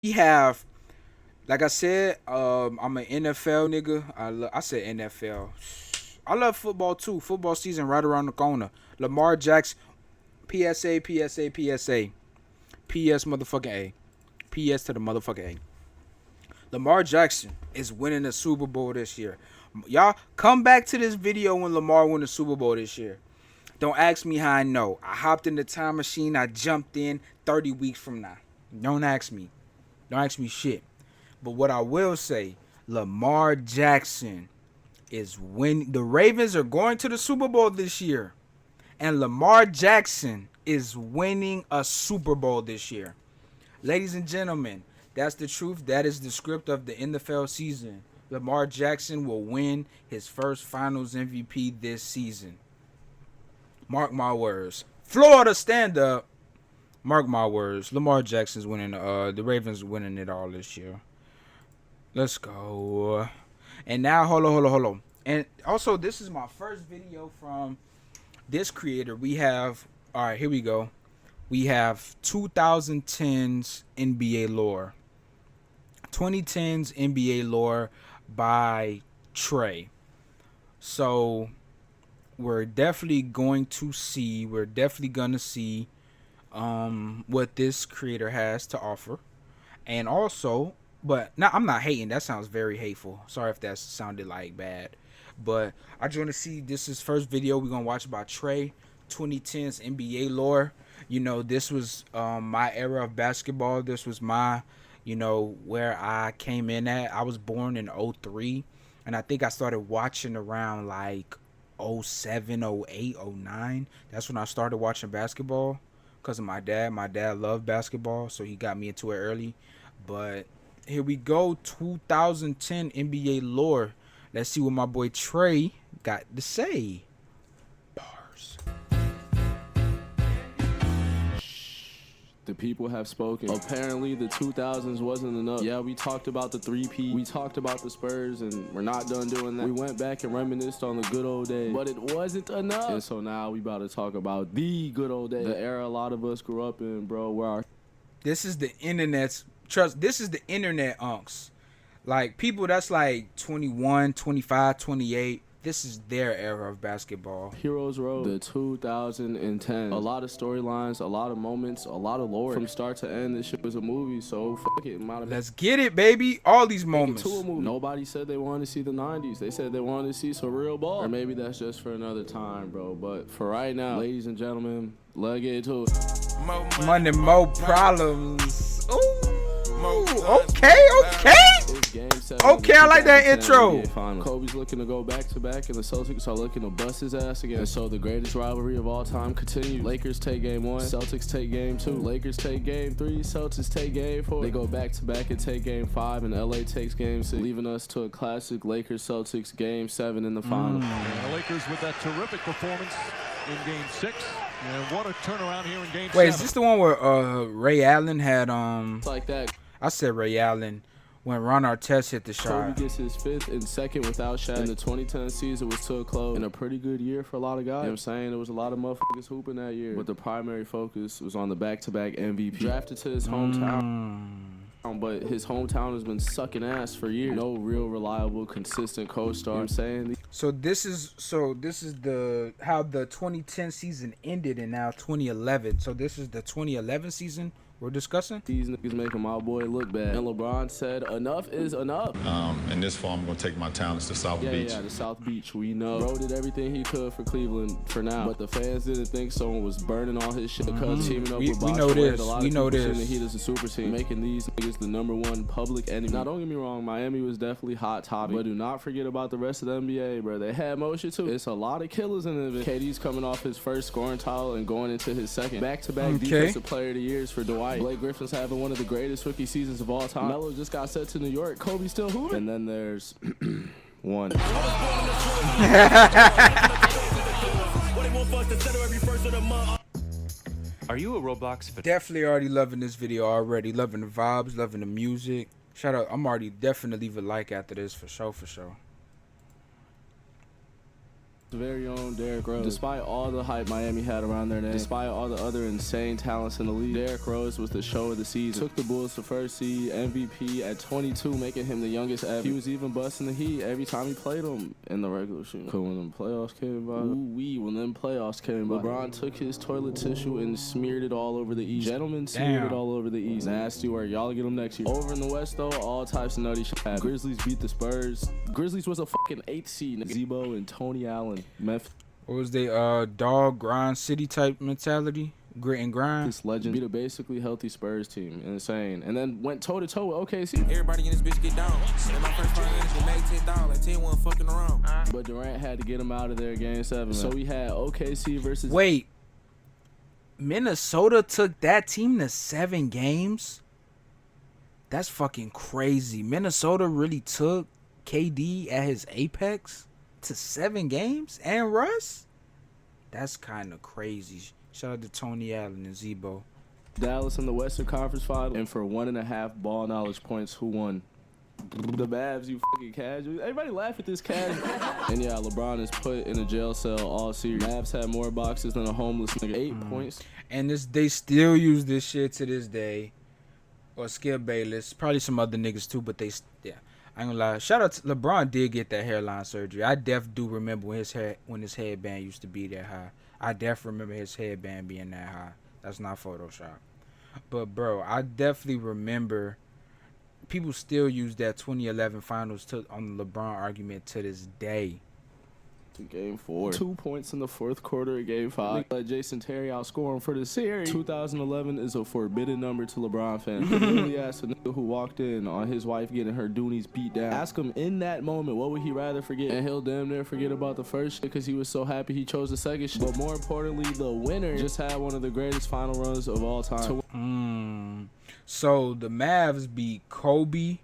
We have, like I said, I'm an NFL nigga. I said NFL. I love football too. Football season right around the corner. Lamar Jackson, PSA, PSA, PSA, PS motherfucking A, PS to the motherfucking A. Lamar Jackson is winning the Super Bowl this year. Y'all come back to this video when Lamar won the Super Bowl this year. Don't ask me how I know. I hopped in the time machine. I jumped in 30 weeks from now. Don't ask me. Don't ask me shit. But what I will say, Lamar Jackson is winning. The Ravens are going to the Super Bowl this year. And Lamar Jackson is winning a Super Bowl this year. Ladies and gentlemen, that's the truth. That is the script of the NFL season. Lamar Jackson will win his first Finals MVP this season. Mark my words. Florida, stand up. Mark my words. Lamar Jackson's winning. The Ravens winning it all this year. Let's go. And now, hold on. And also, this is my first video from this creator. We have, all right, here we go. We have 2010's NBA lore. 2010's NBA lore by Trey. So we're definitely going to see. What this creator has to offer, and also, but now I'm not hating. That sounds very hateful. Sorry if that sounded like bad, but I just want to see. This is first video we're gonna watch about Trey. 2010's NBA lore. This was my era of basketball. This was my, where I came in at. I was born in '03, and I think I started watching around like '07, '08, '09. That's when I started watching basketball because of my dad. My dad loved basketball, so he got me into it early. But here we go, 2010 NBA lore. Let's see what my boy Trey got to say. Bars. The people have spoken. Apparently, the 2000s wasn't enough. Yeah, we talked about the 3P. We talked about the Spurs, and we're not done doing that. We went back and reminisced on the good old days, but it wasn't enough. And so now we about to talk about the good old days. The era a lot of us grew up in, bro, where our... This is the internet's... Trust, this is the internet unks. Like, people that's like 21, 25, 28... This is their era of basketball. Heroes Road, the 2010. A lot of storylines, a lot of moments, a lot of lore. From start to end, this shit was a movie, so fuck it. Let's get it, baby. All these moments. Nobody said they wanted to see the 90s. They said they wanted to see some real ball. Or maybe that's just for another time, bro. But for right now, ladies and gentlemen, let's get into it. Money, more problems. Ooh, okay. Okay, I like that intro. Kobe's looking to go back-to-back, and the Celtics are looking to bust his ass again. And so the greatest rivalry of all time continues. Lakers take game 1, Celtics take game 2. Lakers take game 3, Celtics take game 4. They go back-to-back and take game 5, and LA takes game 6, leaving us to a classic Lakers-Celtics game 7 in the final. The Lakers with that terrific performance in game 6. And what a turnaround here in game 7. Wait, is this the one where Ray Allen had It's like that. I said Ray Allen when Ron Artest hit the shot. Kobe gets his 5th and 2nd without Shaq. And the 2010 season was to a close. And a pretty good year for a lot of guys. You know what I'm saying? There was a lot of motherfuckers hooping that year. But the primary focus was on the back-to-back MVP. Drafted to his hometown. But his hometown has been sucking ass for years. No real reliable, consistent co-star. You know what I'm saying? So this is the how the 2010 season ended and now 2011. So this is the 2011 season we're discussing. These niggas making my boy look bad. And LeBron said, enough is enough. In this fall, I'm going to take my talents to South Beach. Yeah, the South Beach. We know. Bro did everything he could for Cleveland for now. But the fans didn't think someone was burning all his shit because teaming up with Bosh. We know this. We know this. The Heat is a super team, making these niggas the #1 public enemy. Now, don't get me wrong. Miami was definitely hot topic. But do not forget about the rest of the NBA, bro. They had motion too. It's a lot of killers in it. KD's coming off his first scoring title and going into his second. Back-to-back defensive player of the years for Dwight. Blake Griffin's having one of the greatest rookie seasons of all time. Melo just got sent to New York. Kobe still hooping. And then there's one. Are you a Roblox fan? Definitely already loving this video already. Loving the vibes, loving the music. Shout out. I'm already definitely leave a like after this for sure. Very own Derrick Rose. Despite all the hype Miami had around their name, despite all the other insane talents in the league, Derrick Rose was the show of the season. Took the Bulls to first seed, MVP at 22, making him the youngest ever. He was even busting the Heat every time he played them in the regular season. But when them playoffs came by, when them playoffs came by, LeBron took his toilet tissue and smeared it all over the East. Gentlemen smeared it all over the East. Nasty work. Y'all get them next year. Over in the West, though, all types of nutty shit happened. Grizzlies beat the Spurs. Grizzlies was a fucking 8th seed. Zebo and Tony Allen. Memphis. What was they dog grind city type mentality? Grit and grind. This legend beat a basically healthy Spurs team. Insane. And then went toe to toe with OKC. Everybody in this bitch get down. And my first 5 minutes, they made 10,000. Like 10 wasn't fucking around. But Durant had to get him out of there game 7. So we had OKC versus. Wait. Minnesota took that team to 7 games? That's fucking crazy. Minnesota really took KD at his apex to 7 games and Russ? That's kind of crazy. Shout out to Tony Allen and Zebo. Dallas in the Western Conference Final, and for 1.5 ball knowledge points, who won? The Mavs, you fucking casual. Everybody laugh at this casual. And yeah, LeBron is put in a jail cell all series. Mavs had more boxes than a homeless nigga. 8 points. And they still use this shit to this day. Or Skip Bayless. Probably some other niggas too, but yeah. I ain't gonna lie. Shout out to LeBron did get that hairline surgery. I do remember when his headband used to be that high. I definitely remember his headband being that high. That's not Photoshop. But bro, I definitely remember people still use that 2011 finals on the LeBron argument to this day. To game 4. 2 points in the 4th quarter of game 5. Let Jason Terry outscore him for the series. 2011 is a forbidden number to LeBron fans. Really asked a nigga who walked in on his wife getting her doonies beat down. Ask him in that moment, what would he rather forget? And he'll damn near forget about the first shit because he was so happy he chose the second shit. But more importantly, the winner just had one of the greatest final runs of all time. So the Mavs beat Kobe.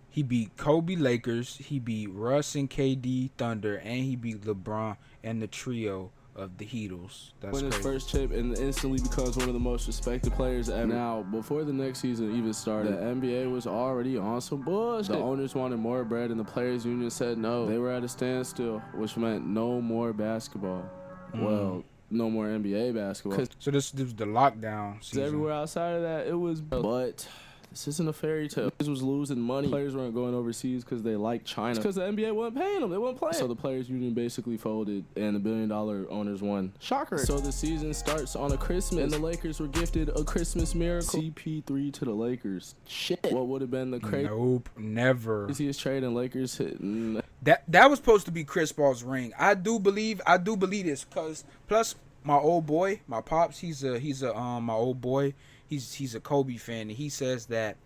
He beat Kobe Lakers, he beat Russ and KD Thunder, and he beat LeBron and the trio of the Heatles. That's win his crazy. First chip and instantly becomes one of the most respected players ever. Now, before the next season even started, the NBA was already on some bullshit. The owners wanted more bread and the players' union said no. They were at a standstill, which meant no more basketball. Well, no more NBA basketball. So this was the lockdown season. Everywhere outside of that, it was... But... This isn't a fairy tale. Players was losing money. Players weren't going overseas because they liked China. Because the NBA wasn't paying them. They weren't playing. So the players' union basically folded, and the billion-dollar owners won. Shocker. So the season starts on a Christmas, and the Lakers were gifted a Christmas miracle. CP3 to the Lakers. Shit. What would have been the crazy? Nope, never. Craziest trade in Lakers hitting. That was supposed to be Chris Paul's ring. I do believe this because plus my old boy, my pops, he's my old boy. He's a Kobe fan, and he says that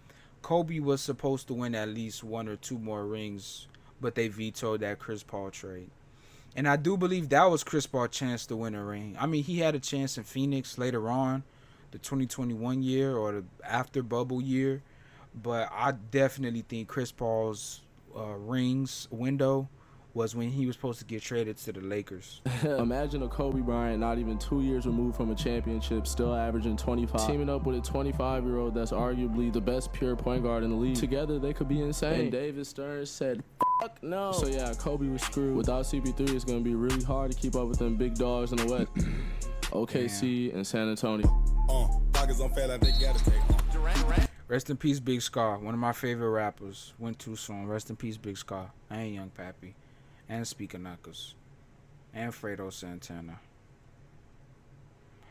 Kobe was supposed to win at least 1 or 2 more rings, but they vetoed that Chris Paul trade. And I do believe that was Chris Paul's chance to win a ring. I mean, he had a chance in Phoenix later on, the 2021 year or the after bubble year, but I definitely think Chris Paul's rings window was when he was supposed to get traded to the Lakers. Imagine a Kobe Bryant not even 2 years removed from a championship, still averaging 25, teaming up with a 25-year-old that's arguably the best pure point guard in the league. Together, they could be insane. And David Stern said, fuck no. So yeah, Kobe was screwed. Without CP3, it's going to be really hard to keep up with them big dogs in the West. OKC and San Antonio. Rest in peace, Big Scar. One of my favorite rappers. Went too soon. Rest in peace, Big Scar. I ain't Young Pappy. And Speaker Knuckles. And Fredo Santana.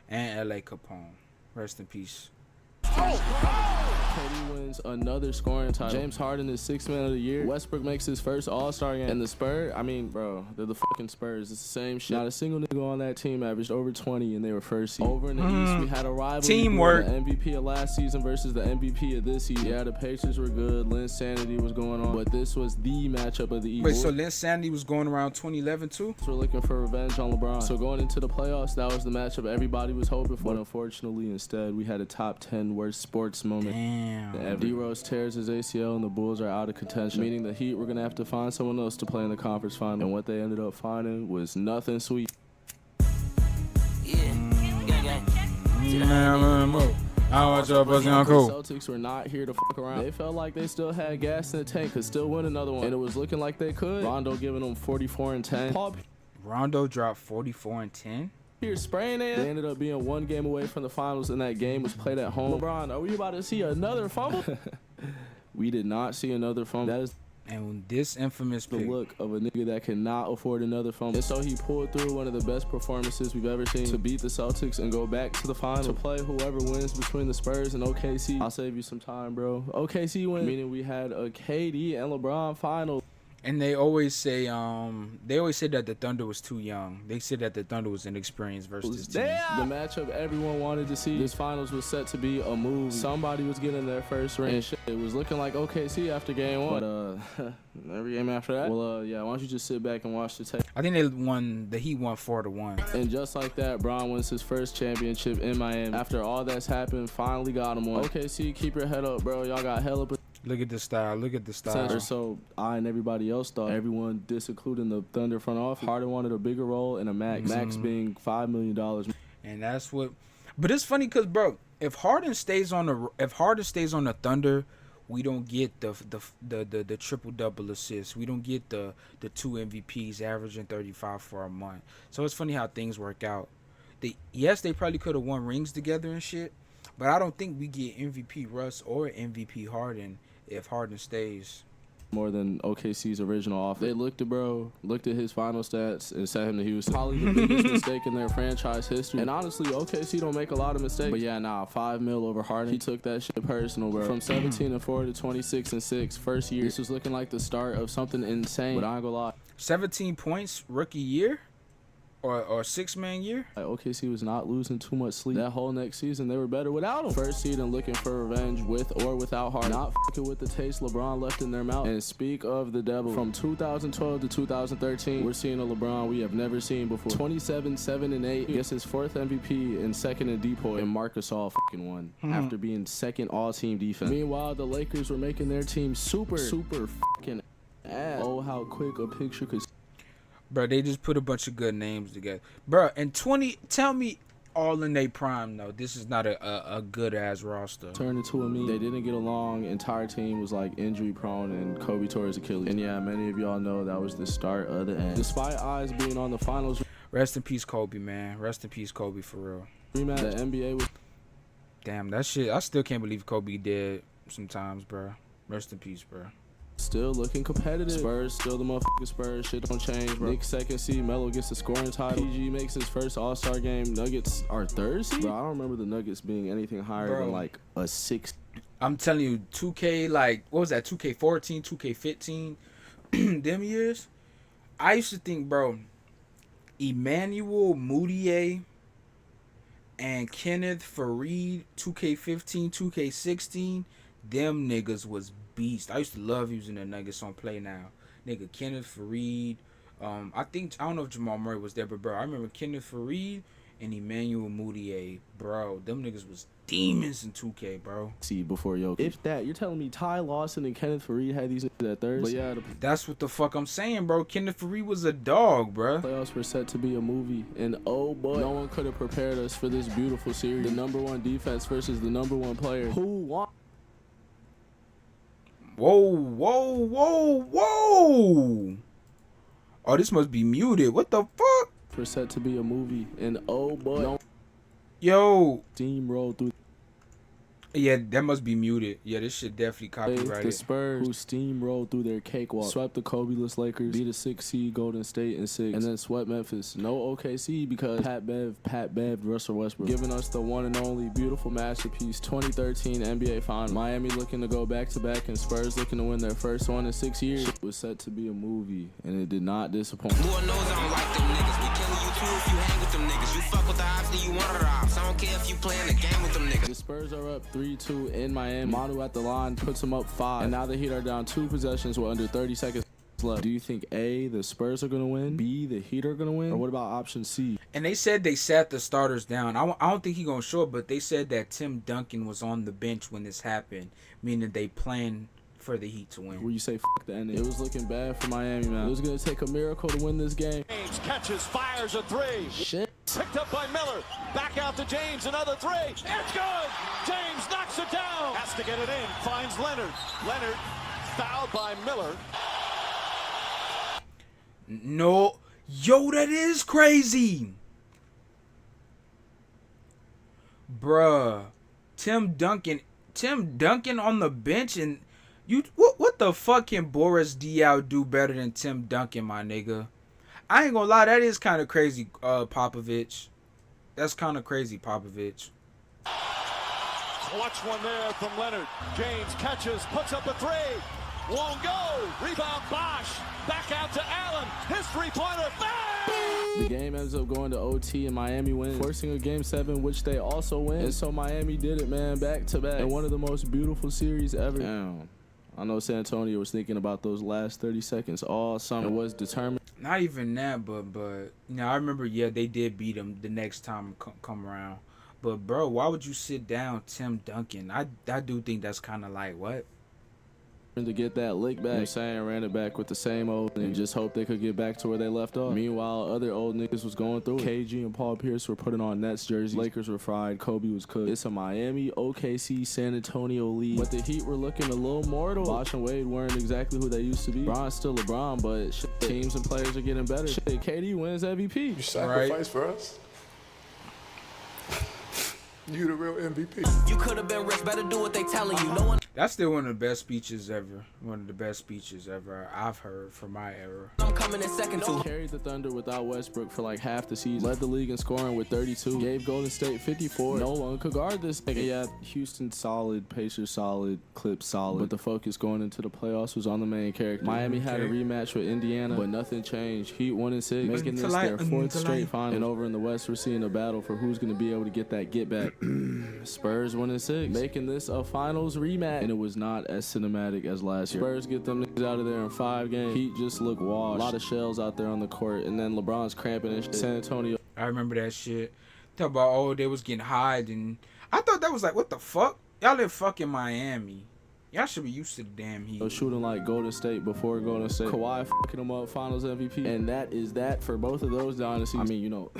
And L.A. Capone. Rest in peace. KD wins another scoring title. James Harden is 6th man of the year. Westbrook makes his first All-Star game. And the Spurs, I mean, bro, they're the fucking Spurs. It's the same shit. Not a single nigga on that team averaged over 20, and they were first seed. Over in the East, we had a rivalry. Teamwork. The MVP of last season versus the MVP of this season. Yeah, the Pacers were good. Linsanity was going on. But this was the matchup of the East. Wait, so Linsanity was going around 2011 too? We're looking for revenge on LeBron. So going into the playoffs, that was the matchup everybody was hoping for. But unfortunately, instead, we had a top 10 worst sports moment. Damn. D-Rose tears his ACL and the Bulls are out of contention, meaning the Heat were going to have to find someone else to play in the conference final. And what they ended up finding was nothing sweet. I want your pussy on cool. The Celtics were not here to fuck around. They felt like they still had gas in the tank, could still win another one. And it was looking like they could. Rondo giving them 44 and 10. Rondo dropped 44 and 10. Here spraying it. They ended up being 1 game away from the finals, and that game was played at home. LeBron, are we about to see another fumble? We did not see another fumble. That is And this infamous the pick. look of a nigga that cannot afford another fumble. And so he pulled through one of the best performances we've ever seen to beat the Celtics and go back to the final to play whoever wins between the Spurs and OKC. I'll save you some time, bro. OKC win, meaning we had a KD and LeBron final. And they always say that the Thunder was too young. They said that the Thunder was inexperienced versus this team. The matchup everyone wanted to see. This finals was set to be a movie. Somebody was getting their first ring. And shit, it was looking like OKC after game 1. But every game after that. Well, yeah. Why don't you just sit back and watch the tape? I think the Heat won 4-1. And just like that, Bron wins his first championship in Miami. After all that's happened, finally got him one. OKC, keep your head up, bro. Y'all got hella. Look at the style. Look at the style. So I and everybody else thought, everyone including the Thunder front office, Harden wanted a bigger role and a max. Max being $5 million. And that's what. But it's funny because, bro, if Harden stays on the Thunder, we don't get the triple double assists. We don't get the 2 MVPs averaging 35 for a month. So it's funny how things work out. They probably could have won rings together and shit, but I don't think we get MVP Russ or MVP Harden if Harden stays. More than OKC's original offer. They looked at his final stats and said him that he was probably the biggest mistake in their franchise history. And honestly, OKC don't make a lot of mistakes. But yeah, $5 million over Harden. He took that shit personal, bro. From 17-4 to 26-6, first year. This was looking like the start of something insane. But I ain't gonna lie. 17 points rookie year? Or 6-man year? OKC was not losing too much sleep. That whole next season, they were better without him. First seed and looking for revenge with or without Harden. Not fucking with the taste LeBron left in their mouth. And speak of the devil, from 2012 to 2013, we're seeing a LeBron we have never seen before. 27, 7, and 8. Gets his 4th MVP and 2nd in Depoy. And Marc Gasol fucking won after being 2nd all-team defense. Meanwhile, the Lakers were making their team super fucking ass. Oh, how quick a picture could. Bro, they just put a bunch of good names together. Bro, and tell me all in their prime, though. This is not a good-ass roster. Turned into a meme. They didn't get along. Entire team was, like, injury-prone, and Kobe tore his Achilles. And, yeah, many of y'all know that was the start of the end. Despite eyes being on the finals. Rest in peace, Kobe, man. Rest in peace, Kobe, for real. Rematch, the NBA was. Damn, that shit. I still can't believe Kobe dead sometimes, bro. Rest in peace, bro. Still looking competitive. Spurs, still the motherfucking Spurs. Shit don't change, bro. Knicks 2nd seed. Melo gets the scoring title. PG makes his first All-Star game. Nuggets are 3rd seed? Bro, I don't remember the Nuggets being anything higher than, like, a 6. I'm telling you, 2K, like, what was that? 2K14, 2K15? Them years? I used to think, bro, Emmanuel Mudiay and Kenneth Faried, 2K15, 2K16, them niggas was beast. I used to love using the Nuggets on Play Now. Nigga, Kenneth Faried. I don't know if Jamal Murray was there, but bro, I remember Kenneth Faried and Emmanuel Mudiay. Bro, them niggas was demons in 2K, bro. See, before Jokic. If that, you're telling me Ty Lawson and Kenneth Faried had these at 3rd? But yeah, that's what the fuck I'm saying, bro. Kenneth Faried was a dog, bro. Playoffs were set to be a movie, and oh boy, no one could have prepared us for this beautiful series. The #1 defense versus the #1 player. Who won? Whoa. Oh, this must be muted. What the fuck? For set to be a movie, and oh boy. No. Yo. Steamroll through. Yeah, that must be muted. Yeah, this shit definitely copyrighted. The Spurs, who steamrolled through their cakewalk, swept the Kobe-less Lakers, beat a 6 seed Golden State in 6, and then swept Memphis. No OKC because Pat Bev, Russell Westbrook, giving us the one and only beautiful masterpiece 2013 NBA Finals. Miami looking to go back-to-back, and Spurs looking to win their first one in 6 years. It was set to be a movie, and it did not disappoint. Lord knows I don't like them niggas. We killing you too if you hang with them niggas. You fuck with the ops, then you one of the ops. I don't care if you playing the game with them niggas. The Spurs are up 3-2 in Miami. Manu at the line puts them up 5. And now the Heat are down 2 possessions with under 30 seconds left. Do you think A, the Spurs are going to win? B, the Heat are going to win? Or what about option C? And they said they sat the starters down. I don't think he's going to show up, but they said that Tim Duncan was on the bench when this happened, meaning they planned for the Heat to win. Where you say fuck the ending. It was looking bad for Miami, man. It was going to take a miracle to win this game. James catches, fires a 3. Shit. Picked up by Miller. Back out to James. Another 3. It's good. James knocks it down. Has to get it in. Finds Leonard. Leonard fouled by Miller. No. Yo, that is crazy. Bruh. Tim Duncan on the bench, and you what the fuck can Boris Diaw do better than Tim Duncan, my nigga? I ain't gonna lie, that is kind of crazy, Popovich. That's kind of crazy, Popovich. Clutch one there from Leonard. James catches, puts up a three. Won't go. Rebound Bosch. Back out to Allen. His three-pointer. The game ends up going to OT and Miami wins, forcing a game 7, which they also win. And so Miami did it, man, back to back. And one of the most beautiful series ever. Damn. I know San Antonio was thinking about those last 30 seconds all summer. It was determined. Not even that, but you know, I remember, yeah, they did beat them the next time come around. But bro, why would you sit down Tim Duncan? I do think that's kind of like what? To get that lick back, you know what I'm saying, ran it back with the same old and just hope they could get back to where they left off. Meanwhile, other old niggas was going through it. KG and Paul Pierce were putting on Nets jerseys. Lakers were fried. Kobe was cooked. It's a Miami, OKC, San Antonio league. But the Heat were looking a little mortal. Bosh and Wade weren't exactly who they used to be. LeBron's still LeBron, but shit, teams and players are getting better. Shit, KD wins MVP. You sacrifice for us? You the real MVP. You could have been rich, better do what they telling you. No one. That's still one of the best speeches ever. One of the best speeches ever I've heard from my era. I'm coming in second too. Carried the Thunder without Westbrook for like half the season. Led the league in scoring with 32. Gave Golden State 54. No one could guard this nigga. Yeah, Houston solid, Pacers solid, Clips solid. But the focus going into the playoffs was on the main character. Miami had a rematch with Indiana, but nothing changed. Heat 1-6, making this their 4th straight final. And over in the West, we're seeing a battle for who's going to be able to get that get back. Spurs 1-6, making this a finals rematch. And it was not as cinematic as last year. Spurs get them niggas out of there in 5 games. Heat just look washed. A lot of shells out there on the court. And then LeBron's cramping and shit. San Antonio. I remember that shit. Talk about, oh, they was getting high, and I thought that was like, what the fuck? Y'all live fucking Miami. Y'all should be used to the damn Heat. Shooting like Golden State before Golden State. Kawhi fucking them up, Finals MVP. And that is that for both of those dynasties. I mean, you know,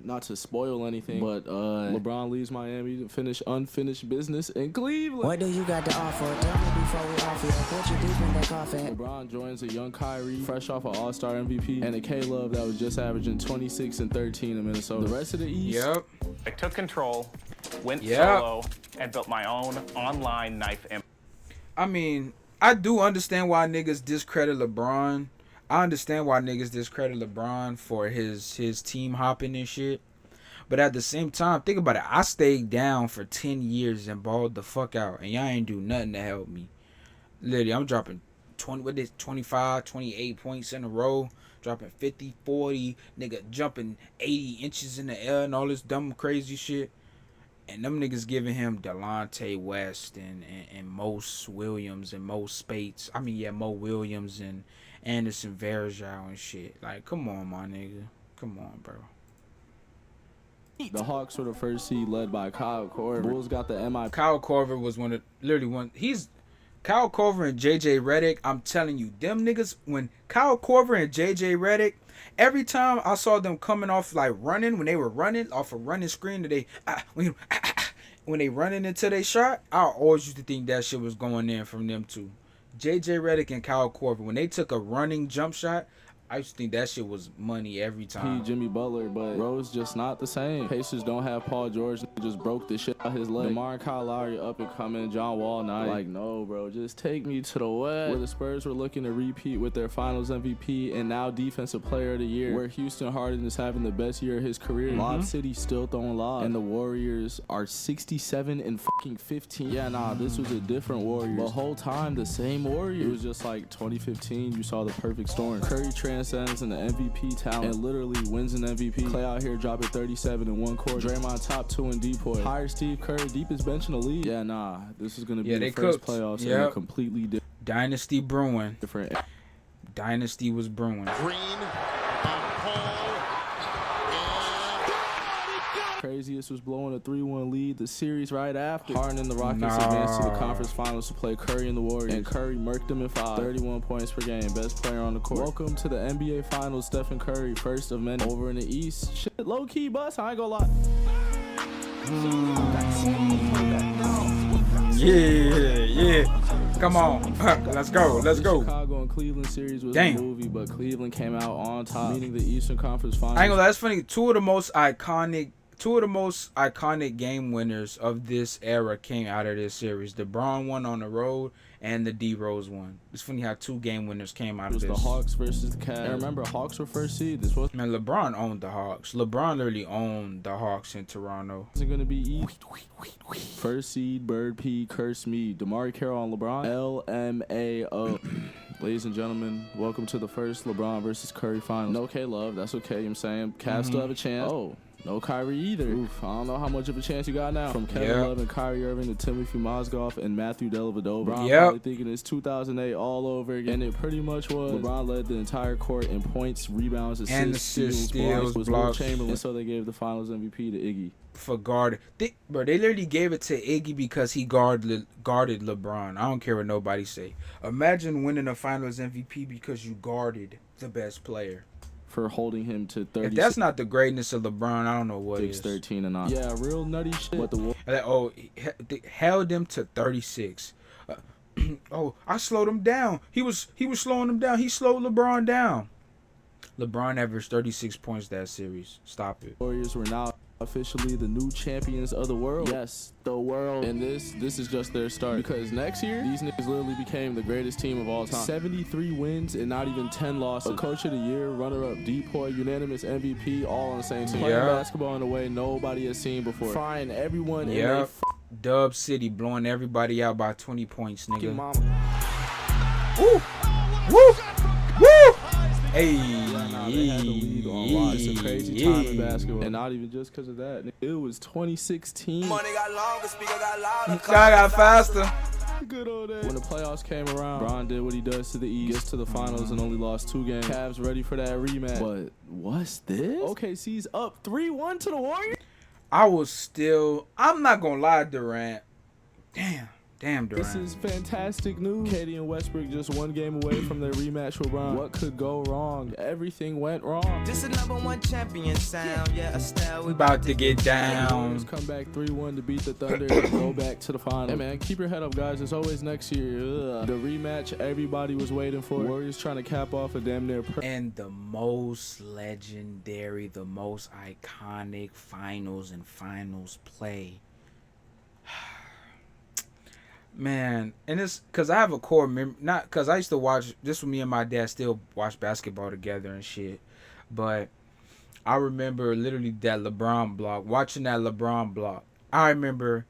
not to spoil anything, but LeBron leaves Miami to finish unfinished business in Cleveland. What do you got to offer? Tell me before we offer you. Put you deep in that coffin. LeBron joins a young Kyrie, fresh off an All-Star MVP, and a K-Love that was just averaging 26 and 13 in Minnesota. The rest of the East. Yep. I took control, went solo, and built my own online knife empire. I mean, I do understand why niggas discredit LeBron. I understand why niggas discredit LeBron for his team hopping and shit. But at the same time, think about it. I stayed down for 10 years and balled the fuck out, and y'all ain't do nothing to help me. Literally, I'm dropping 25, 28 points in a row, dropping 50, 40, nigga jumping 80 inches in the air and all this dumb crazy shit. And them niggas giving him Delonte West and Mose Williams and Mo Spates. I mean, yeah, Mo Williams and Anderson Varejao and shit. Like, come on, my nigga. Come on, bro. The Hawks were the first seed, led by Kyle Korver. Bulls got the MIP. Kyle Korver was Kyle Korver and JJ Redick. I'm telling you, them niggas, when Kyle Korver and JJ Redick, every time I saw them coming off like running, when they were running off a running screen, when they running into their shot, I always used to think that shit was going in from them two. JJ Redick and Kyle Korver, when they took a running jump shot, I used to think that shit was money every time. Jimmy Butler, but Rose just not the same. Pacers don't have Paul George. Just broke the shit out his leg. DeMar and Kyle Lowry up and coming. John Wall night. Like, no, bro. Just take me to the West. Where the Spurs were looking to repeat with their finals MVP and now defensive player of the year. Where Houston Harden is having the best year of his career. Lob City still throwing lob. And the Warriors are 67 and fucking 15. Yeah, nah, this was a different Warriors. The whole time, the same Warriors. It was just like 2015, you saw the perfect storm. Curry transcends in the MVP talent and literally wins an MVP. Clay out here dropping 37 in one quarter. Draymond top 2 in depoy. Hire Steve Kerr, deepest bench in the league. Yeah, nah, this is gonna be the first playoffs in a completely different dynasty brewing. Dynasty was brewing. Green on Paul. Craziest was blowing a 3-1 lead the series right after. Harden and the Rockets advanced to the conference finals to play Curry and the Warriors. And Curry murked them in 5. 31 points per game, best player on the court. Welcome to the NBA Finals, Stephen Curry, first of many. Over in the East, shit, low-key bust, I ain't gonna lie. Yeah. Come on. Let's go. Let's The go. Chicago and Cleveland series was Damn. a movie, but Cleveland came out on top, meaning the Eastern Conference Finals. I ain't gonna lie, that's funny. Two of the most iconic game winners of this era came out of this series. The Braun one on the road and the D Rose one. It's funny how two game winners came out It of was this. the Hawks versus the Cavs. And remember, Hawks were first seed. This wasn't Man, LeBron owned the Hawks. LeBron literally owned the Hawks in Toronto. going to be easy. First seed, Bird P, curse me. DeMar Carroll on LeBron. LMAO. Ladies and gentlemen, welcome to the first LeBron versus Curry finals. No K-Love, that's okay, you know what I'm saying? Cavs still have a chance. Oh, no Kyrie either. Oof, I don't know how much of a chance you got now. From Kevin Love and Kyrie Irving to Timothy Mozgov and Matthew Dellavedova. LeBron probably thinking it's 2008 all over again. And it pretty much was. LeBron led the entire court in points, rebounds, assists, steals, blocks. Chamberlain. And so they gave the finals MVP to Iggy. For guard. They literally gave it to Iggy because he guarded LeBron. I don't care what nobody say. Imagine winning a finals MVP because you guarded the best player. For holding him to 30. If that's not the greatness of LeBron, I don't know what 6, is. 13 and 9. Yeah, real nutty shit. But the They held him to 36. I slowed him down. He was slowing him down. He slowed LeBron down. LeBron averaged 36 points that series. Stop it. Warriors were now officially the new champions of the world. Yes, the world. And this is just their start. Because next year, these niggas literally became the greatest team of all time. 73 wins and not even 10 losses. A coach of the year, runner-up Depoy, unanimous MVP, all on the same team. Playing basketball in a way nobody has seen before. Frying everyone in a Dub City, blowing everybody out by 20 points, nigga. mama. Woo! Woo! Woo! Hey, They had the lead on lock. It's a crazy time in basketball. And not even just because of that. It was 2016. Money got longer, speaker got louder. I got faster. Good old days. When the playoffs came around, Bron did what he does to the East, gets to the finals and only lost 2 games. Cavs ready for that rematch. But what's this? OKC's up 3-1 to the Warriors. I'm not gonna lie, Durant. Damn, Durant. This is fantastic news. KD and Westbrook just 1 game away from their rematch with Bron. What could go wrong? Everything went wrong. This is #1 champion sound. Yeah, Estelle, We about to get down. Warriors come back 3-1 to beat the Thunder and go back to the finals. Hey man, keep your head up, guys. It's always next year. The rematch everybody was waiting for. Warriors trying to cap off a damn near And the most legendary, the most iconic finals and finals play. Man, and it's because I have a core memory, not because I used to watch this with me and my dad still watch basketball together and shit, but I remember literally that LeBron block, watching that LeBron block. I remember,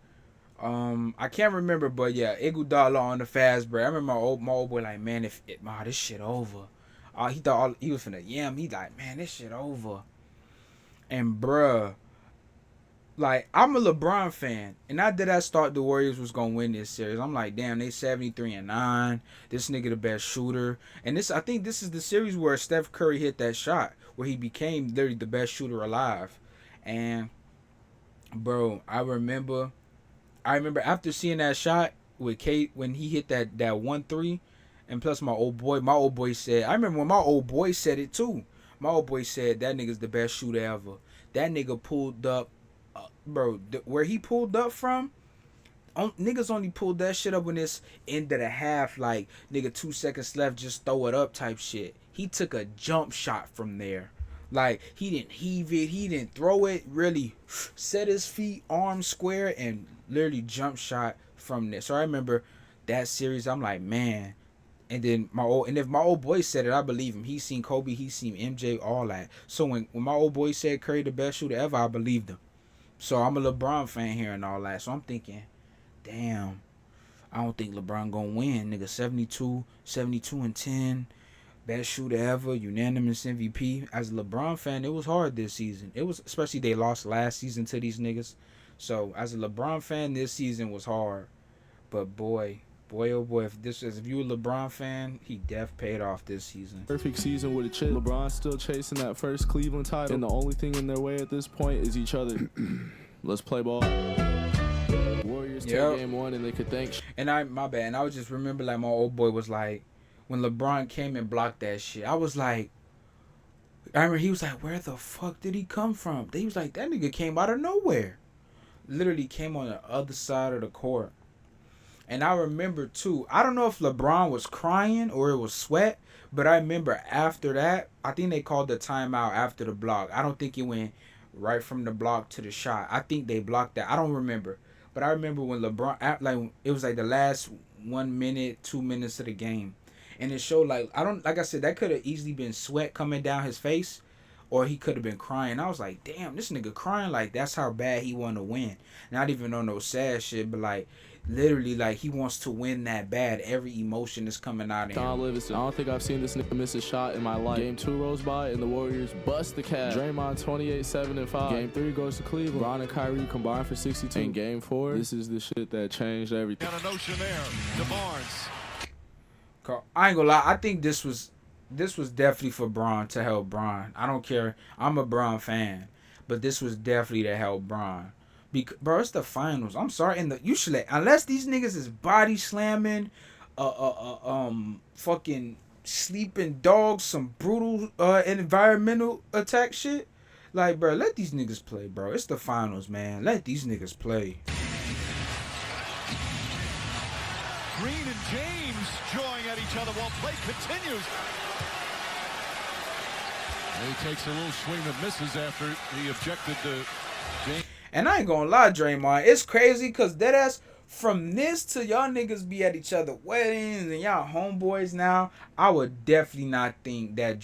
I can't remember, but yeah, Iguodala on the fast break. I remember my old boy like, man, this shit over. He thought he was finna yam. He like, man, this shit over. And bruh, like, I'm a LeBron fan, and not that I thought the Warriors was gonna win this series. I'm like, damn, they 73-9. This nigga the best shooter, and I think this is the series where Steph Curry hit that shot, where he became literally the best shooter alive. And bro, I remember after seeing that shot with Kate when he hit that 1-3, and plus my old boy said, I remember when my old boy said it too. My old boy said that nigga's the best shooter ever. That nigga pulled up. Bro, where he pulled up from, niggas only pulled that shit up when it's end of the half, like, nigga, 2 seconds left, just throw it up type shit. He took a jump shot from there. Like, he didn't heave it, he didn't throw it, really set his feet, arms square, and literally jump shot from there. So I remember that series, I'm like, man. And then if my old boy said it, I believe him. He seen Kobe, he seen MJ, all that. So when my old boy said Curry the best shooter ever, I believed him. So I'm a LeBron fan here and all that. So I'm thinking, damn, I don't think LeBron gonna win. Nigga, 72-10, best shooter ever, unanimous MVP. As a LeBron fan, it was hard this season. It was, especially they lost last season to these niggas. So as a LeBron fan, this season was hard. But boy, oh boy, if you a LeBron fan, he def paid off this season. Perfect season with a chip. LeBron's still chasing that first Cleveland title, and the only thing in their way at this point is each other. Let's play ball. Warriors take game 1, and they could thank. And my bad. And I would just remember, like, my old boy was like, when LeBron came and blocked that shit, I was like, I remember he was like, where the fuck did he come from? He was like, that nigga came out of nowhere. Literally came on the other side of the court. And I remember too, I don't know if LeBron was crying or it was sweat, but I remember after that, I think they called the timeout after the block. I don't think it went right from the block to the shot. I think they blocked that. I don't remember. But I remember when LeBron, like, it was like the last 1 minute, 2 minutes of the game. And it showed, like I said, that could have easily been sweat coming down his face, or he could have been crying. I was like, damn, this nigga crying, like, that's how bad he want to win. Not even on no sad shit, but, like, literally, like, he wants to win that bad. Every emotion is coming out of him. Don Livingston. I don't think I've seen this nigga miss a shot in my life. Game 2 rolls by and the Warriors bust the Cavs. Draymond 28, 7, and 5. Game 3 goes to Cleveland. Bron and Kyrie combined for 62. In Game 4, this is the shit that changed everything. Got a notion there to Barnes. I ain't gonna lie. I think this was definitely for Bron, to help Bron. I don't care. I'm a Bron fan, but this was definitely to help Bron. Bro, it's the finals. I'm sorry. You should unless these niggas is body slamming, fucking sleeping dogs, some brutal environmental attack shit. Like, bro, let these niggas play, bro. It's the finals, man. Let these niggas play. Green and James jawing at each other while play continues. He takes a little swing that misses after he objected to James. And I ain't gonna lie, Draymond, it's crazy because deadass, from this to y'all niggas be at each other weddings and y'all homeboys now, I would definitely not think that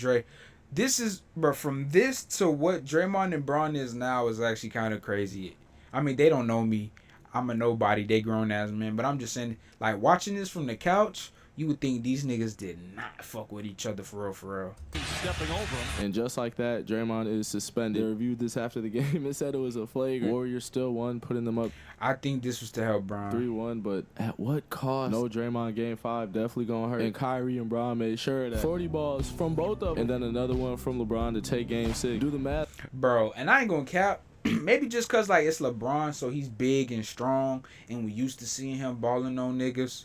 from this to what Draymond and Bron is now is actually kind of crazy. I mean, they don't know me. I'm a nobody. They grown ass men. But I'm just saying, like, watching this from the couch, you would think these niggas did not fuck with each other for real, for real. Stepping over him. And just like that, Draymond is suspended. They reviewed this after the game and said it was a flagrant. Warriors still won, putting them up. I think this was to help Bron. 3-1, but at what cost? No Draymond Game 5, definitely gonna hurt. And Kyrie and Bron made sure that 40 balls from both of them. And then another one from LeBron to take Game 6. Do the math. Bro, and I ain't gonna cap. Maybe just because, like, it's LeBron, so he's big and strong, and we used to seeing him balling on niggas.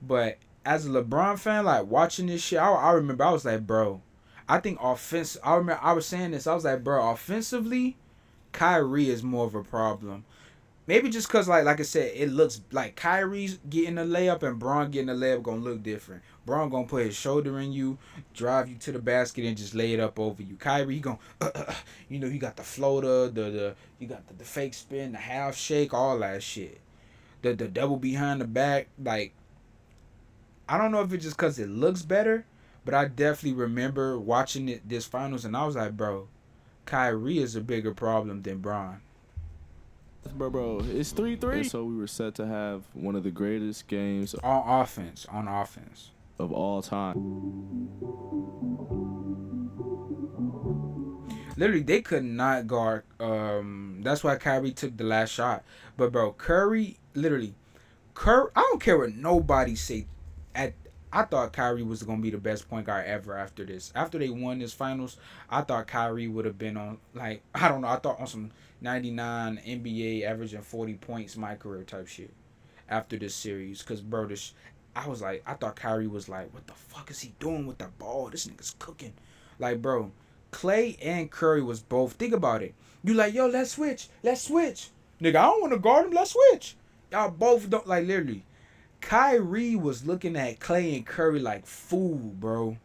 But as a LeBron fan, like, watching this shit, I remember, I was like, bro, I think I remember I was saying this, I was like, bro, offensively, Kyrie is more of a problem. Maybe just because, like I said, it looks like Kyrie's getting a layup and Bron getting a layup going to look different. Bron going to put his shoulder in you, drive you to the basket, and just lay it up over you. Kyrie, he going to, he got the floater, you got the fake spin, the half shake, all that shit. The double behind the back. Like, I don't know if it's just because it looks better, but I definitely remember watching this finals, and I was like, bro, Kyrie is a bigger problem than Bron. Bro, it's 3-3. And so we were set to have one of the greatest games on offense of all time. Literally, they could not guard. That's why Kyrie took the last shot. But bro, Curry, I don't care what nobody say. I thought Kyrie was gonna be the best point guard ever after this. After they won this finals, I thought Kyrie would have been on, like, I don't know, I thought on some 99 NBA averaging 40 points my career type shit after this series. Cause bro, I thought Kyrie was like, what the fuck is he doing with the ball? This nigga's cooking. Like, bro, Clay and Curry was both, think about it. You like, yo, let's switch. Nigga, I don't want to guard him, let's switch. Y'all both don't, like, literally. Kyrie was looking at Clay and Curry like fool, bro.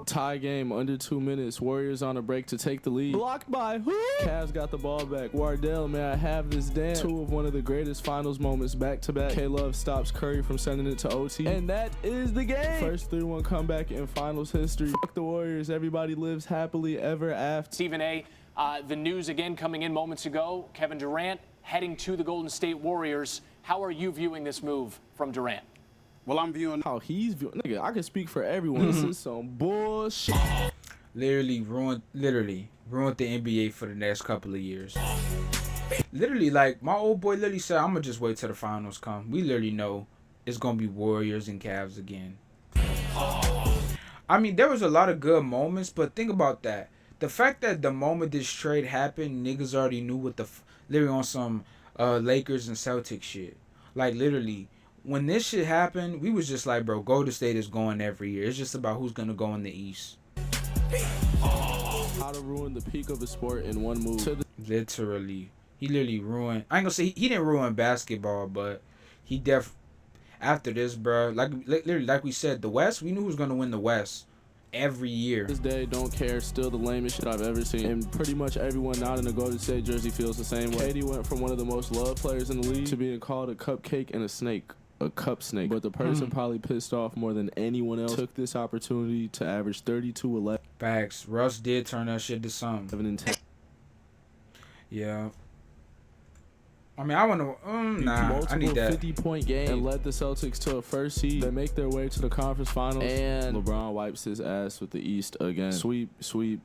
Tie game under 2 minutes. Warriors on a break to take the lead. Blocked by who? Cavs got the ball back. Wardell, may I have this dance? 2 of one of the greatest finals moments back to back. K-Love stops Curry from sending it to OT. And that is the game. First 3-1 comeback in finals history. Fuck the Warriors. Everybody lives happily ever after. Stephen A., the news again coming in moments ago. Kevin Durant heading to the Golden State Warriors. How are you viewing this move from Durant? Well, I'm viewing how he's viewing. Nigga, I can speak for everyone. This is some bullshit. Literally ruined the NBA for the next couple of years. Literally, like, my old boy literally said, I'm going to just wait till the finals come. We literally know it's going to be Warriors and Cavs again. I mean, there was a lot of good moments, but think about that. The fact that the moment this trade happened, niggas already knew what literally on some Lakers and Celtics shit. Like, literally, when this shit happened, we was just like, bro, Golden State is going every year. It's just about who's going to go in the East. How to ruin the peak of a sport in one move. Literally. He literally ruined. I ain't going to say he didn't ruin basketball, but he after this, bro, literally, like we said, the West, we knew who was gonna win the West every year. This day, don't care, still the lamest shit I've ever seen. And pretty much everyone not in the Golden State jersey feels the same way. KD went from one of the most loved players in the league to being called a cupcake and a snake. A cup snake. But the person probably pissed off more than anyone else took this opportunity to average 32, 11. Facts. Russ did turn that shit to something. 11 and 10. Yeah. I mean, I want to. Nah, I need that. 50-point game and led the Celtics to a first seed. They make their way to the conference finals, and LeBron wipes his ass with the East again. Sweep,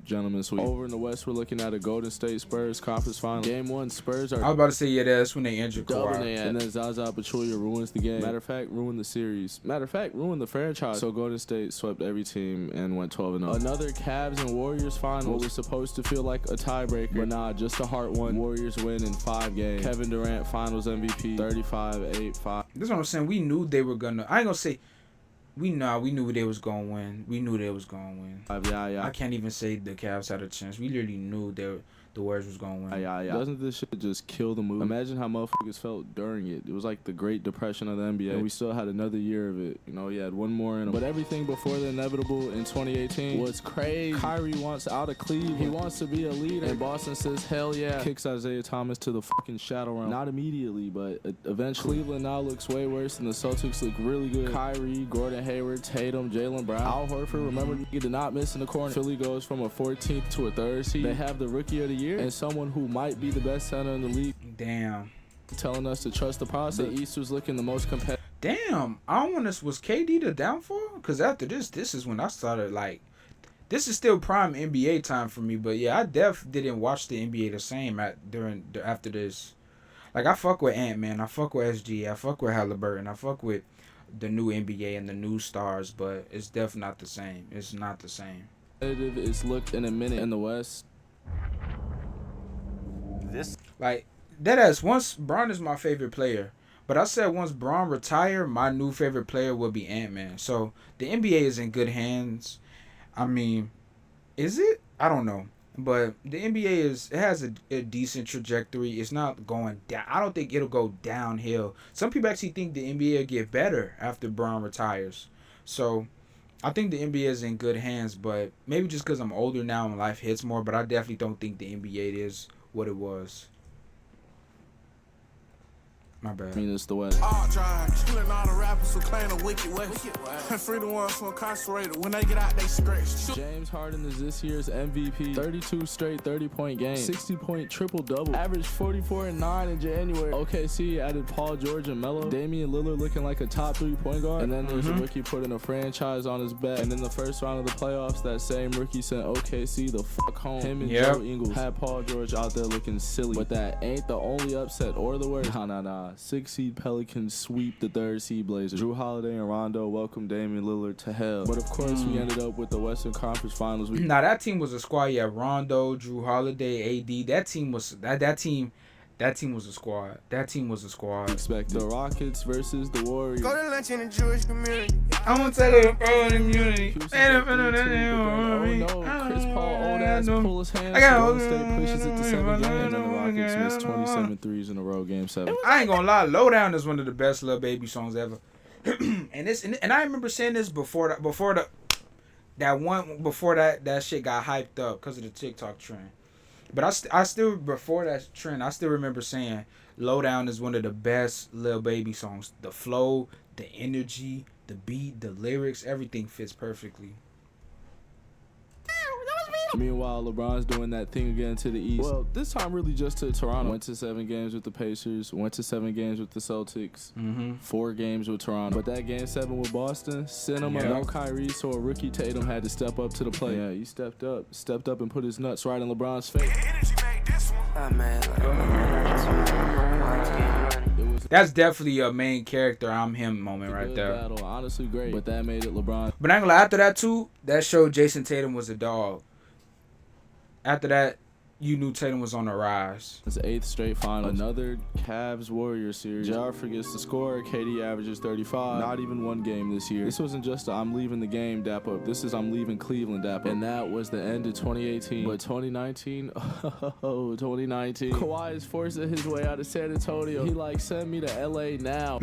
gentlemen, sweep. Over in the West, we're looking at a Golden State Spurs conference final. Game 1, Spurs are. I was about to say, yeah, that's when they injured Kawhi. And then Zaza Pachulia ruins the game. Matter of fact, ruined the series. Matter of fact, ruined the franchise. So Golden State swept every team and went 12-0. Another Cavs and Warriors final. What was supposed to feel like a tiebreaker, but nah, just a heart one. Warriors win in 5 games. Kevin Durant, Finals MVP, 35-8-5. This is what I'm saying. We knew they were gonna. I ain't gonna say. We knew they was gonna win. We knew they was gonna win. Yeah. I can't even say the Cavs had a chance. We literally knew the Warriors was gonna win. Yeah. Doesn't this shit just kill the move? Imagine how motherfuckers felt during it. It was like the Great Depression of the NBA. And we still had another year of it. You know, you had one more in them. But everything before the inevitable in 2018 was crazy. Kyrie wants out of Cleveland. He wants to be a leader. And Boston says, hell yeah. Kicks Isaiah Thomas to the fucking shadow realm. Not immediately, but eventually. Cleveland now looks way worse, and the Celtics look really good. Kyrie, Gordon Hayward, Tatum, Jaylen Brown. Al Horford, remember, he did not miss in the corner. Philly goes from a 14th to a 3rd seed. They have the Rookie of the Year and someone who might be the best center in the league. Damn. Telling us to trust the process. The East was looking the most competitive. Damn. I don't want to. Was KD the downfall? Because after this is when I started, like, this is still prime NBA time for me. But yeah, I didn't watch the NBA the same after this. Like, I fuck with Ant-Man. I fuck with SG. I fuck with Halliburton. I fuck with the new NBA and the new stars. But it's definitely not the same. It's not the same. It's looked in a minute in the West. Like, deadass, once Bron is my favorite player, but I said once Bron retire, my new favorite player will be Ant-Man. So the NBA is in good hands. I mean, is it? I don't know, but the NBA has a decent trajectory. It's not going down. I don't think it'll go downhill. Some people actually think the NBA will get better after Bron retires. So I think the NBA is in good hands, but maybe just because I'm older now and life hits more, but I definitely don't think the NBA is what it was. My bad. I mean, it's the West. All drive, killing all the rappers who claim the wicked way. And free the ones who incarcerated. When they get out, they scratch. James Harden is this year's MVP. 32 straight 30-point games. 60-point triple-double. Averaged 44-9 in January. OKC added Paul George and Melo. Damian Lillard looking like a top 3 point guard. And then there's a rookie putting a franchise on his back. And in the first round of the playoffs, that same rookie sent OKC the fuck home. Him and Joe Ingles had Paul George out there looking silly. But that ain't the only upset or the worst. Nah. 6-seed Pelicans sweep the 3rd seed Blazers. Drew Holiday and Rondo welcome Damian Lillard to hell. But of course, we ended up with the Western Conference Finals. Nah, that team was a squad. Yeah, Rondo, Drew Holiday, AD. That team was that team. That team was a squad. That team was a squad. Expect the Rockets versus the Warriors. Go to lunch in the Jewish community. I want to tell you about the community. Oh no, Chris Paul old ass pull his hands. Golden State pushes it to 7 games, and the Rockets missed 27 threes in a row. Game 7. I ain't gonna lie, Lowdown is one of the best Lil Baby songs ever. and I remember saying this before that shit got hyped up because of the TikTok trend. But I still, before that trend, I still remember saying Lowdown is one of the best Lil Baby songs. The flow, the energy, the beat, the lyrics, everything fits perfectly. Meanwhile, LeBron's doing that thing again to the East. Well, this time really just to Toronto. Went to 7 games with the Pacers. Went to 7 games with the Celtics. 4 games with Toronto. But that game 7 with Boston, cinema. No Kyrie, so a rookie Tatum had to step up to the plate. Yeah, he stepped up and put his nuts right in LeBron's face. That's definitely a main character, I'm him moment right there. Battle, honestly great, but that made it LeBron. But I'm gonna lie, after that too, that showed Jason Tatum was a dog. After that, you knew Tatum was on the rise. It's 8th straight final. Another Cavs-Warriors series. JR forgets to score. KD averages 35. Not even 1 game this year. This wasn't just a I'm leaving the game dap up. This is I'm leaving Cleveland dap up. And that was the end of 2018. But 2019, 2019. Kawhi is forcing his way out of San Antonio. He like, send me to LA now.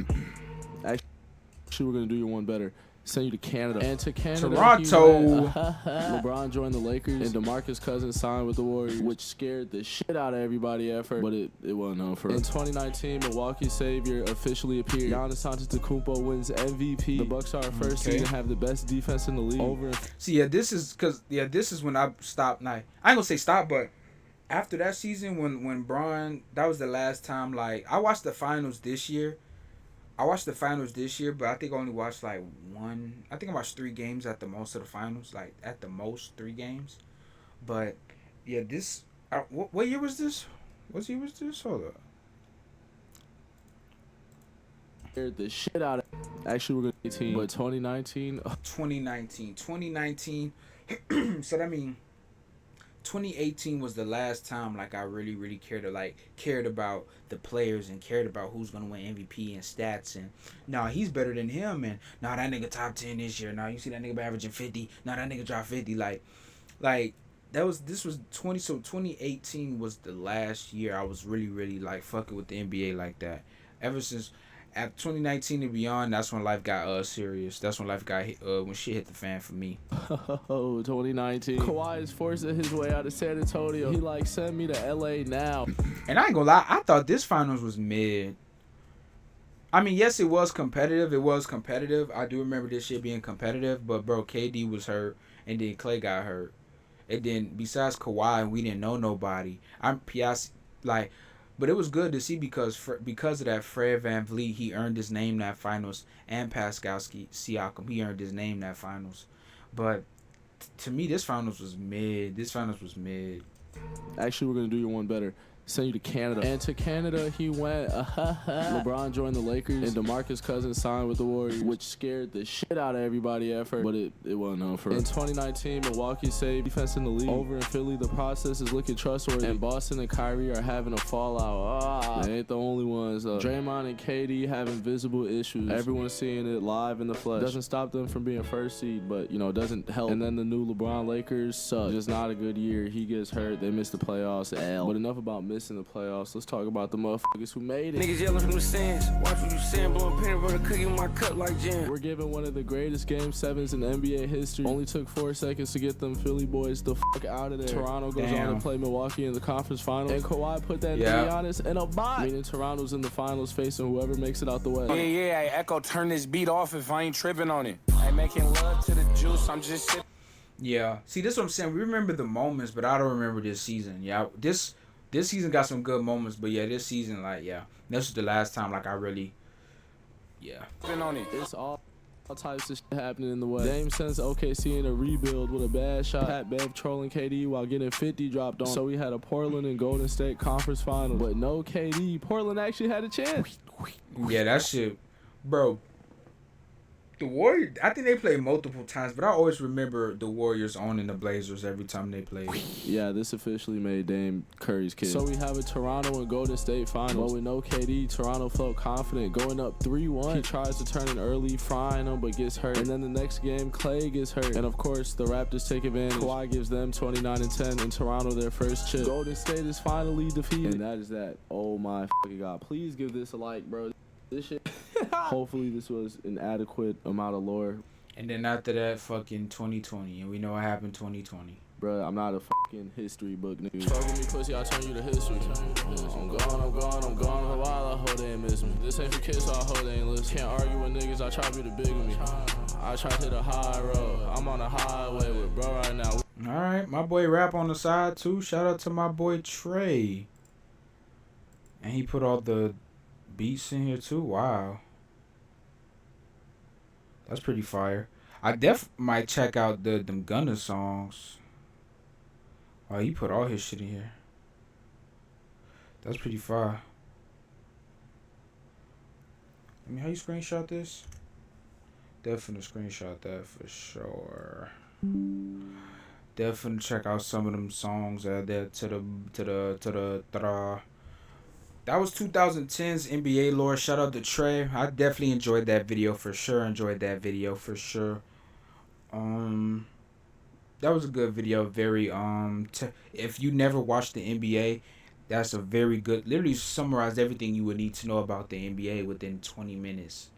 Actually, we're gonna do your one better. Send you to Canada. And to Canada, Toronto. LeBron joined the Lakers, and DeMarcus Cousins signed with the Warriors, which scared the shit out of everybody at first, but it wasn't known for. In 2019, Milwaukee's savior officially appeared. Giannis Antetokounmpo wins MVP. The Bucks are first seed and have the best defense in the league. See, this is when I stopped. Now, I ain't gonna say stop, but after that season, when Bron, that was the last time. Like, I watched the finals this year. But I think I only watched like one. I think I watched 3 games at the most of the finals. Like, at the most 3 games. But yeah, this. What year was this? What year was this? Hold up. Scared the shit out of. Actually, we're gonna 18, but 2019. 2019. So that means 2018 was the last time like I really cared about the players and cared about who's gonna win MVP and stats and he's better than him and that nigga top 10 this year. You see that nigga averaging 50. That nigga dropped 50. Like this was 20. So 2018 was the last year I was really like fucking with the NBA like that. Ever since. At 2019 and beyond, that's when life got serious. That's when life got when shit hit the fan for me. 2019. Kawhi is forcing his way out of San Antonio. He send me to LA now. And I ain't gonna lie, I thought this finals was mid. I mean, yes, it was competitive. I do remember this shit being competitive, but bro, KD was hurt, and then Clay got hurt, and then besides Kawhi, we didn't know nobody. But it was good to see because of that Fred VanVleet, he earned his name that finals, and Pascal Siakam, he earned his name that finals. But to me, this finals was mid. Actually, we're gonna do your one better. Send you to Canada. And to Canada, he went. LeBron joined the Lakers, and DeMarcus Cousins signed with the Warriors, which scared the shit out of everybody at first, but it wasn't known for. In 2019, Milwaukee saved defense in the league. Over in Philly, the process is looking trustworthy, and Boston and Kyrie are having a fallout. They ain't the only ones. Draymond and KD having visible issues. Everyone's seeing it live in the flesh. Doesn't stop them from being first seed, but doesn't help. And then the new LeBron Lakers suck. Just not a good year. He gets hurt. They miss the playoffs. But enough about missing the playoffs. Let's talk about the motherfuckers who made it. Niggas yelling from the stands. Watch what you saying, blowing peanut butter cookie in my cup like jam. We're giving one of the greatest Game 7s in NBA history. Only took 4 seconds to get them Philly boys the fuck out of there. Toronto goes on to play Milwaukee in the conference finals, and Kawhi put that Giannis in a box. Meaning Toronto's in the finals facing whoever makes it out the West. Yeah, hey, Echo, turn this beat off if I ain't tripping on it. I ain't making love to the juice, I'm just sitting. Yeah. See, this is what I'm saying. We remember the moments, but I don't remember this season. Yeah, this season got some good moments, but yeah, this season, this was the last time, I really, It's all types of shit happening in the West. Dame sends OKC in a rebuild with a bad shot. Pat Bev trolling KD while getting 50 dropped on. So we had a Portland and Golden State conference final, but no KD. Portland actually had a chance. Yeah, that shit, bro. The Warriors, I think they played multiple times, but I always remember the Warriors owning the Blazers every time they played. Yeah, this officially made Dame Curry's kid. So we have a Toronto and Golden State final. But with no KD, Toronto felt confident going up 3-1. He tries to turn it early, frying them, but gets hurt. And then the next game, Clay gets hurt. And of course, the Raptors take advantage. Kawhi gives them 29-10, and Toronto their first chip. Golden State is finally defeated. And that is that. Oh my fucking God. Please give this a like, bro. This shit. Hopefully this was an adequate amount of lore. And then after that, fucking 2020, and we know what happened 2020. Bruh, I'm not a fucking history book nigga. Fuck with me, pussy, I'll turn you to history. I'm gone for a while, I hope they ain't miss me. This ain't for kids, so I hope they ain't listen. Can't argue with niggas, I try to be the big of me. I try to hit a high road. I'm on a highway with bro right now. Alright, my boy Rap on the side too. Shout out to my boy Trey. And he put all the beats in here too. Wow. That's pretty fire. I might check out them Gunna songs. Oh, he put all his shit in here. That's pretty fire. I mean, how you screenshot this? Definitely screenshot that for sure. Definitely check out some of them songs there That was 2010's NBA lore. Shout out to Trey. I definitely enjoyed that video for sure. That was a good video. Very if you never watched the NBA, that's a very good. Literally summarized everything you would need to know about the NBA within 20 minutes.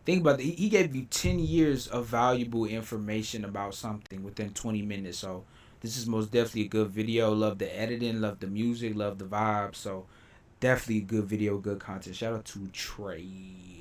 Think about it. He gave you 10 years of valuable information about something within 20 minutes. So this is most definitely a good video. Love the editing, love the music, love the vibe. So definitely a good video, good content. Shout out to Trey.